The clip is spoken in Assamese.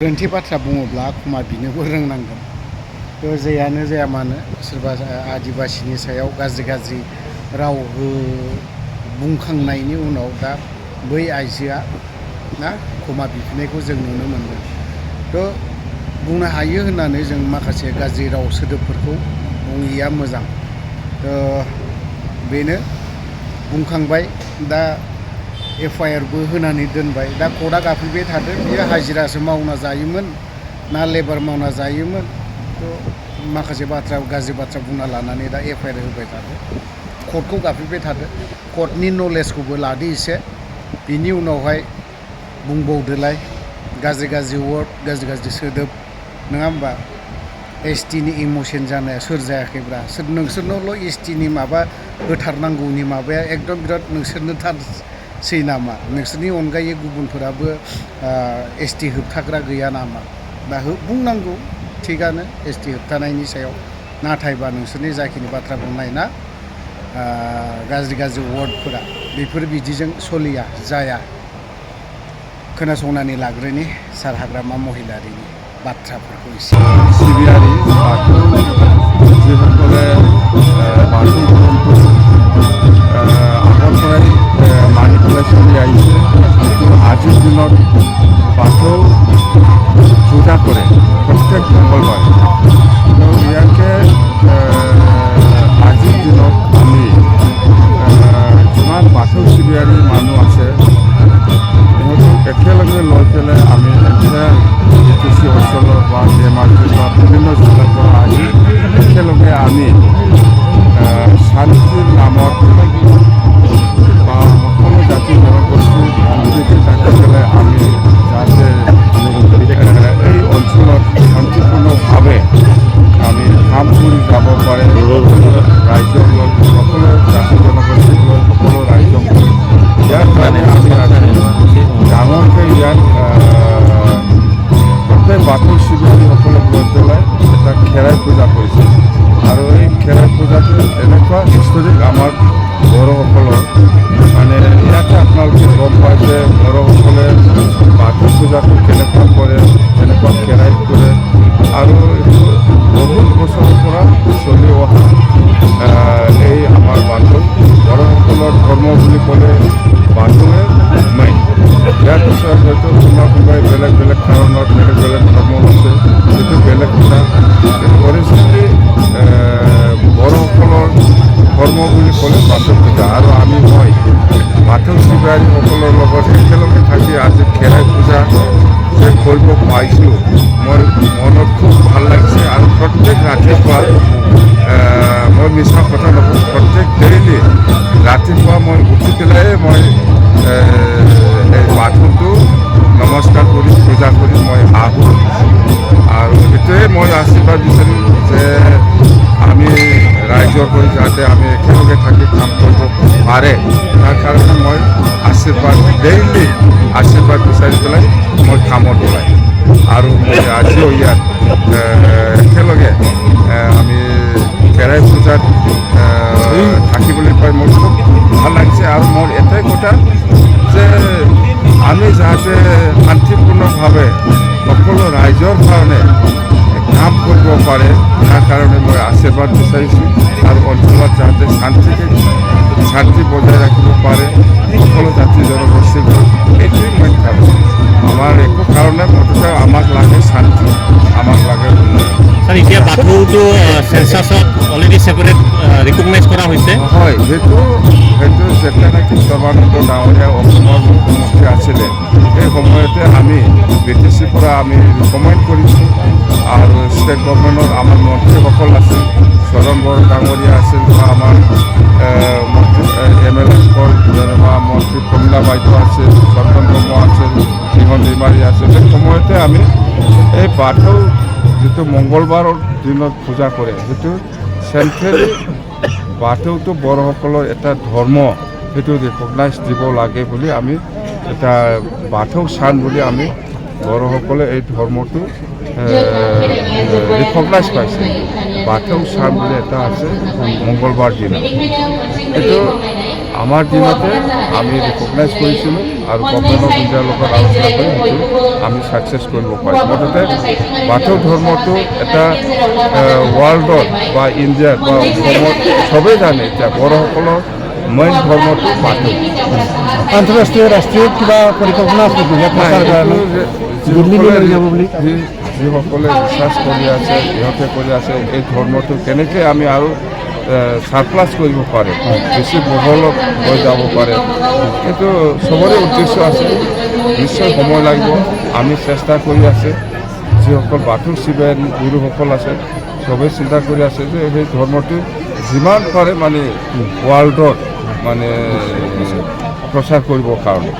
गोरोन्थि बाथ्रा बुङोब्ला क्षमा बिनोबो रोंनांगोन। जेयानो जाया मानो सोरबा आदिबासिनि सायाव गाज्रि राव बुंखांनायनि उनाव दा बै आइजोआ क्षमा बिफिननायखौ जों नुनो मोनदों। बुंनो हायो होननानै जों माखासे गाज्रि राव सोदोबफोरखौ बुङिया मोजां। बेनो बुंखांबाय, दा FIRबो होनानै दोनबाय। दा कर्टआ गाबफैबाय थादों, बियो हाजिरासो मावना जायोमोन ना लेबार मावना जायोमोन। माखासे गाज्रि बाथ्रा बुंना लानानै दा FIR होबाय थादों, कर्टखौ गाबफैबाय थादों। कर्टनि नलेजखौबो लादो एसे, बिनि उनावहाय बुंबावदोलाय गाज्रि वार्ड, गाज्रि सोदोब, नङा होमबा? STनि इम'सन जानाया सोर जायाखैब्रा? नोंसोरनावल' STनि माबा होथारनांगौनि माबाया एकदम बिराद नोंसोरनो थारसै नामा? नोंसोरनि अनगायै गुबुनफोराबो ST होबथाग्रा गैया नामा? दा बुंनांगौ, थिगानो ST होबथानायनि सायाव। नाथायबा नोंसोरनि जाखिनि बाथ्रा बुंनाय ना गाज्रि वार्डफोरा, बेफोर बिदिजों सलिया, जाया। खोनासंनानै लाग्रोनि सार हाग्रामा महिलारिनि बाथ्राफोरखौ एसे। सिबियारि बाथौ যিসকলে বাথौ ধৰ্মটো আগৰ পৰাই মানি পেলাই চলি আহিছে, কিন্তু আজিৰ দিনত বাথৌ পূজা কৰে প্ৰত্যেক মঙ্গলবাৰে। তো ইয়াকে আজিৰ দিনত আমি যিমান বাথৌ চিবিয়াৰী মানুহ আছে সিহঁতক একেলগে লৈ পেলাই আমি BTC অঞ্চলৰ বা ধেমাজি বা বিভিন্ন জিলাৰ পৰা আহি একেলগে আমি শান্তিৰ নামত বা সকলো জাতি জনগোষ্ঠীৰ সম্প্ৰীতি থাকি পেলাই আমি যাতে এই অঞ্চলত শান্তিপূৰ্ণভাৱে আমি কাম কৰি যাব পাৰে, ৰাইজক লৈ সকলো জাতি জনগোষ্ঠীক লৈ সকলো ৰাইজক লৈ, ইয়াৰ কাৰণে আমি ডাঙৰকৈ ইয়াত প্ৰত্যেক বাথৌ শিবিয়াৰীসকলক লৈ পেলাই এটা খেৰাই পূজা কৰিছে। আৰু এই খেৰাই পূজাটো এনেকুৱা হিষ্টৰিক আমাৰ বড়োসকলৰ, মানে ইয়াতে আপোনালোকে গম পায় যে বড়োসকলে বাথৌ পূজাটো কেনেকুৱা কৰে, কেনেকুৱা খেৰাই কৰে, আৰু বহুত বছৰৰ পৰা চলি অহা এই আমাৰ বাথৌ বড়োসকলৰ ধৰ্ম বুলি ক'লে বাথৌৱে মেইন। ইয়াৰ পিছত হয়তো কোনোবাই বেলেগ কাৰণত বেলেগ ধৰ্ম আছে, সেইটো বেলেগ কথা। অৰিজিনেলি বড়োসকলৰ ধৰ্ম বুলি ক'লে বাথৌ পূজা। আৰু মই বাথৌ শিবিয়াৰীসকলৰ লগত একেলগে থাকি আজি খেৰাই পূজা যে কৰিব পাইছোঁ, মোৰ মনত খুব ভাল লাগিছে। আৰু প্ৰত্যেক ৰাতিপুৱা মই মিছা কথা নকওঁ, প্ৰত্যেক ডেইলি ৰাতিপুৱা মই উঠি পেলাই মই এই বাথৌটো নমস্কাৰ কৰি পূজা কৰি মই আহোঁ। আৰু সেইটোৱে মই আশীৰ্বাদ বিচাৰিম যে আমি ৰাইজৰ হৈ যাতে আমি একেলগে থাকি কাম কৰিব পাৰে, তাৰ কাৰণে মই ডেইলি আশীৰ্বাদ বিচাৰি পেলাই মই কামত ওলাই। আৰু মই আজিও ইয়াত একেলগে আমি খেৰাই পূজাত থাকিবলৈ পাই মোৰ খুব ভাল লাগিছে। আৰু মোৰ এটাই কথা যে আমি যাতে শান্তিপূৰ্ণভাৱে সকলো ৰাইজৰ কাৰণে কাম কৰিব পাৰে, তাৰ কাৰণে মই আশীৰ্বাদ বিচাৰিছোঁ। আৰু অঞ্চলত যাতে শান্তি বজাই ৰাখিব পাৰে সকলো জাতি জনগোষ্ঠীক, এইটোৱেই মই ভাবোঁ। আমাৰ একো কাৰণে মুঠতে আমাক লাগে শান্তি, আমাক লাগে উন্নয়ন। ছাৰ, এতিয়া বাথৌটো চেঞ্চাছত অলৰেডি ছেপাৰেট ৰিকগনাইজ কৰা হৈছে। হয়, সেইটো যেতিয়া নেকি সৰ্বানন্দ ডাঙৰীয়া অসমৰ মুখ্যমন্ত্ৰী আছিলে, সেই সময়তে আমি BTCৰ পৰা আমি ৰিকমেণ্ড কৰিছোঁ। আৰু ষ্টেট গভৰ্ণমেণ্টৰ আমাৰ মন্ত্ৰীসকল আছিল, চৰণ বড়ো ডাঙৰীয়া আছিল, বা আমাৰ MLA-সকল যেনেবা মন্ত্ৰী প্ৰমীলা বাইদেউ আছিল, চন্দন ব্ৰহ্ম আছিল, বিহন দৈমাৰী আছিল। সেই সময়তে আমি এই বাথৌ যিটো মঙ্গলবাৰৰ দিনত পূজা কৰে, সেইটো চেণ্ট্ৰেলি বাথৌটো বড়োসকলৰ এটা ধৰ্ম, সেইটো ৰিকগনাইজ দিব লাগে বুলি আমি এটা বাথৌ স্থান বুলি আমি বড়োসকলে এই ধৰ্মটো ৰিকগনাইজ পাইছে। বাথৌ স্থান বুলি এটা আছে মঙ্গলবাৰ দিনা। এইটো আমাৰ দিনতে আমি ৰিকগনাইজ কৰিছিলোঁ আৰু গভৰ্ণমেণ্ট অফ ইণ্ডিয়াৰ লগত আলোচনা কৰি সেইটো আমি ছাকচেছ কৰিব পাৰিছোঁ। মুঠতে বাথৌ ধৰ্মটো এটা ৱৰ্ল্ডত বা ইণ্ডিয়াত বা অসমত চবেই জানে এতিয়া বড়োসকলৰ মেইন ধৰ্মটো বাথৌ। আন্তঃৰাষ্ট্ৰীয় ৰাষ্ট্ৰীয় কিবা পৰিকল্পনা আছে নেকি প্ৰচাৰ কাৰণে দিল্লীলৈ লৈ যাব বুলি? যিসকলে ৰিচাৰ্চ কৰি আছে সিহঁতে কৰি আছে এই ধৰ্মটো কেনেকৈ আমি আৰু ছাৰপ্লাছ কৰিব পাৰে, বেছি বহলত হৈ যাব পাৰে, এইটো চবৰে উদ্দেশ্য আছে। নিশ্চয় সময় লাগিব, আমি চেষ্টা কৰি আছে। যিসকল বাথৌ শিৱাৰী গুৰুসকল আছে চবেই চিন্তা কৰি আছে যে সেই ধৰ্মটো যিমান পাৰে মানে ৱৰ্ল্ডত মানে প্ৰচাৰ কৰিবৰ কাৰণে।